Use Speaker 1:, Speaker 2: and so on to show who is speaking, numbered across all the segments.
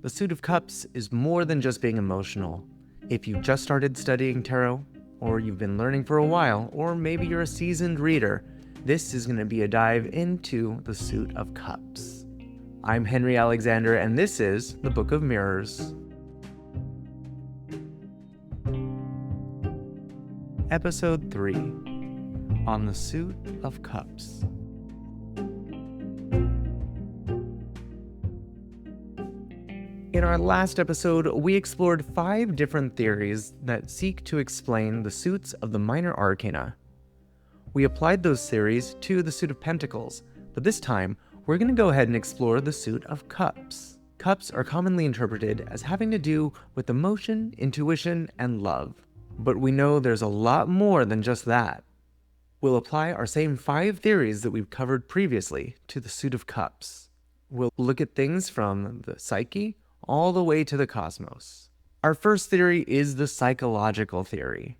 Speaker 1: The Suit of Cups is more than just being emotional. If you've just started studying tarot, or you've been learning for a while, or maybe you're a seasoned reader, this is going to be a dive into the Suit of Cups. I'm Henry Alexander, and this is the Book of Mirrors. Episode 3, on the Suit of Cups. In our last episode, we explored 5 different theories that seek to explain the suits of the minor arcana. We applied those theories to the Suit of Pentacles, but this time, we're going to go ahead and explore the Suit of Cups. Cups are commonly interpreted as having to do with emotion, intuition, and love. But we know there's a lot more than just that. We'll apply our same 5 theories that we've covered previously to the Suit of Cups. We'll look at things from the psyche all the way to the cosmos. Our first theory is the psychological theory.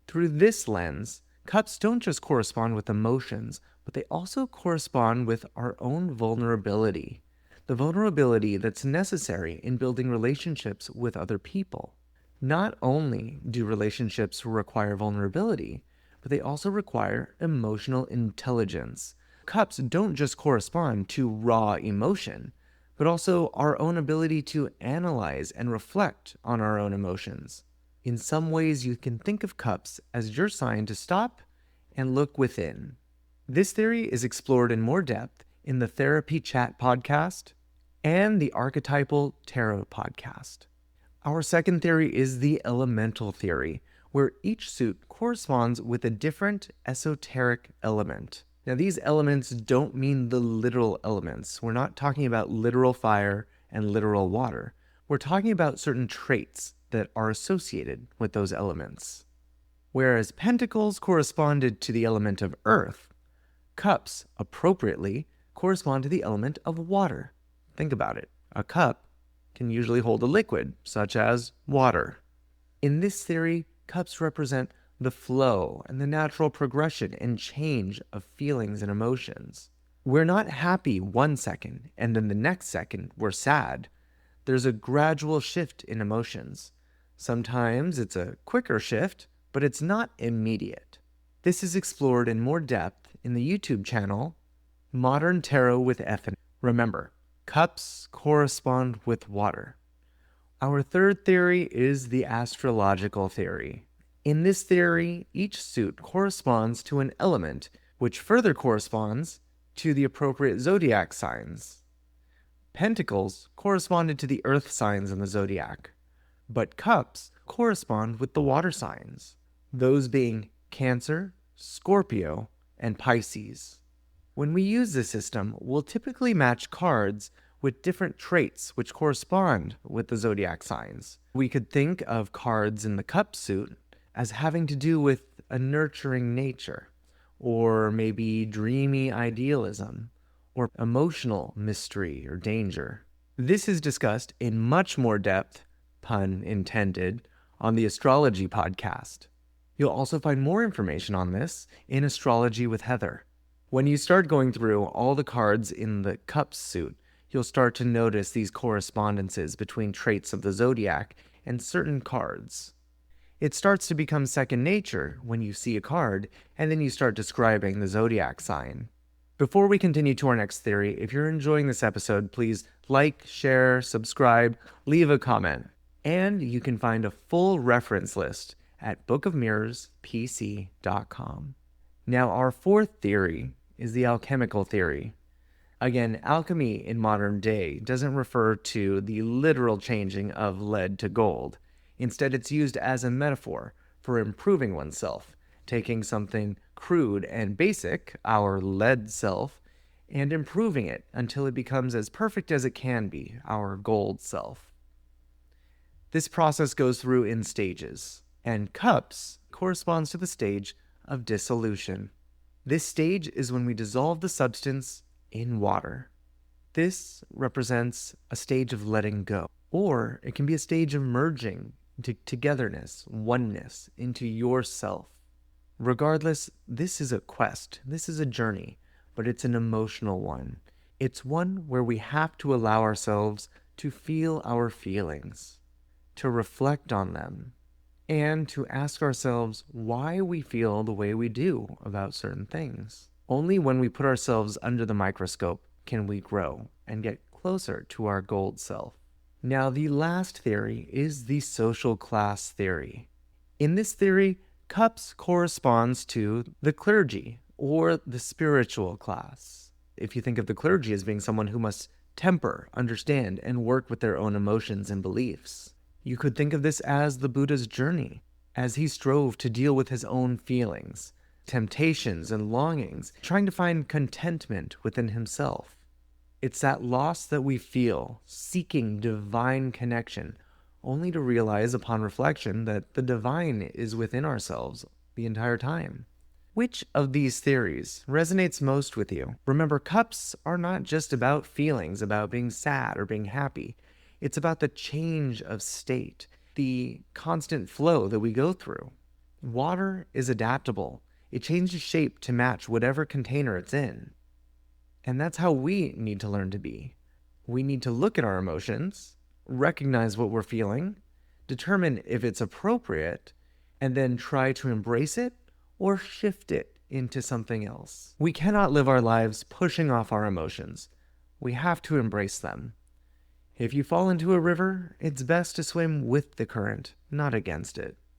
Speaker 1: Through this lens, cups don't just correspond with emotions, but they also correspond with our own vulnerability. The vulnerability that's necessary in building relationships with other people. Not only do relationships require vulnerability, but they also require emotional intelligence. Cups don't just correspond to raw emotion, but also our own ability to analyze and reflect on our own emotions. In some ways, you can think of cups as your sign to stop and look within. This theory is explored in more depth in the Therapy Chat podcast and the Archetypal Tarot podcast. Our second theory is the elemental theory, where each suit corresponds with a different esoteric element. Now, these elements don't mean the literal elements. We're not talking about literal fire and literal water. We're talking about certain traits that are associated with those elements. Whereas pentacles corresponded to the element of earth, cups, appropriately, correspond to the element of water. Think about it. A cup can usually hold a liquid, such as water. In this theory, cups represent the flow and the natural progression and change of feelings and emotions. We're not happy one second, and then the next second we're sad. There's a gradual shift in emotions. Sometimes it's a quicker shift, but it's not immediate. This is explored in more depth in the YouTube channel, Modern Tarot with Effin. Remember, cups correspond with water. Our third theory is the astrological theory. In this theory, each suit corresponds to an element, which further corresponds to the appropriate zodiac signs. Pentacles corresponded to the earth signs in the zodiac, but cups correspond with the water signs, those being Cancer, Scorpio, and Pisces. When we use this system, we'll typically match cards with different traits which correspond with the zodiac signs. We could think of cards in the cup suit as having to do with a nurturing nature, or maybe dreamy idealism, or emotional mystery or danger. This is discussed in much more depth, pun intended, on the Astrology podcast. You'll also find more information on this in Astrology with Heather. When you start going through all the cards in the cup suit, you'll start to notice these correspondences between traits of the zodiac and certain cards. It starts to become second nature when you see a card, and then you start describing the zodiac sign. Before we continue to our next theory, if you're enjoying this episode, please like, share, subscribe, leave a comment. And you can find a full reference list at bookofmirrorspc.com. Now, our fourth theory is the alchemical theory. Again, alchemy in modern day doesn't refer to the literal changing of lead to gold. Instead, it's used as a metaphor for improving oneself, taking something crude and basic, our lead self, and improving it until it becomes as perfect as it can be, our gold self. This process goes through in stages, and cups corresponds to the stage of dissolution. This stage is when we dissolve the substance in water. This represents a stage of letting go, or it can be a stage of merging into togetherness, oneness, into yourself. Regardless, this is a quest, this is a journey, but it's an emotional one. It's one where we have to allow ourselves to feel our feelings, to reflect on them, and to ask ourselves why we feel the way we do about certain things. Only when we put ourselves under the microscope can we grow and get closer to our gold self. Now, the last theory is the social class theory. In this theory, cups corresponds to the clergy or the spiritual class. If you think of the clergy as being someone who must temper, understand, and work with their own emotions and beliefs, you could think of this as the Buddha's journey, as he strove to deal with his own feelings, temptations, and longings, trying to find contentment within himself. It's that loss that we feel, seeking divine connection, only to realize upon reflection that the divine is within ourselves the entire time. Which of these theories resonates most with you? Remember, cups are not just about feelings, about being sad or being happy. It's about the change of state, the constant flow that we go through. Water is adaptable. It changes shape to match whatever container it's in. And that's how we need to learn to be. We need to look at our emotions, recognize what we're feeling, determine if it's appropriate, and then try to embrace it or shift it into something else. We cannot live our lives pushing off our emotions. We have to embrace them. If you fall into a river, it's best to swim with the current, not against it.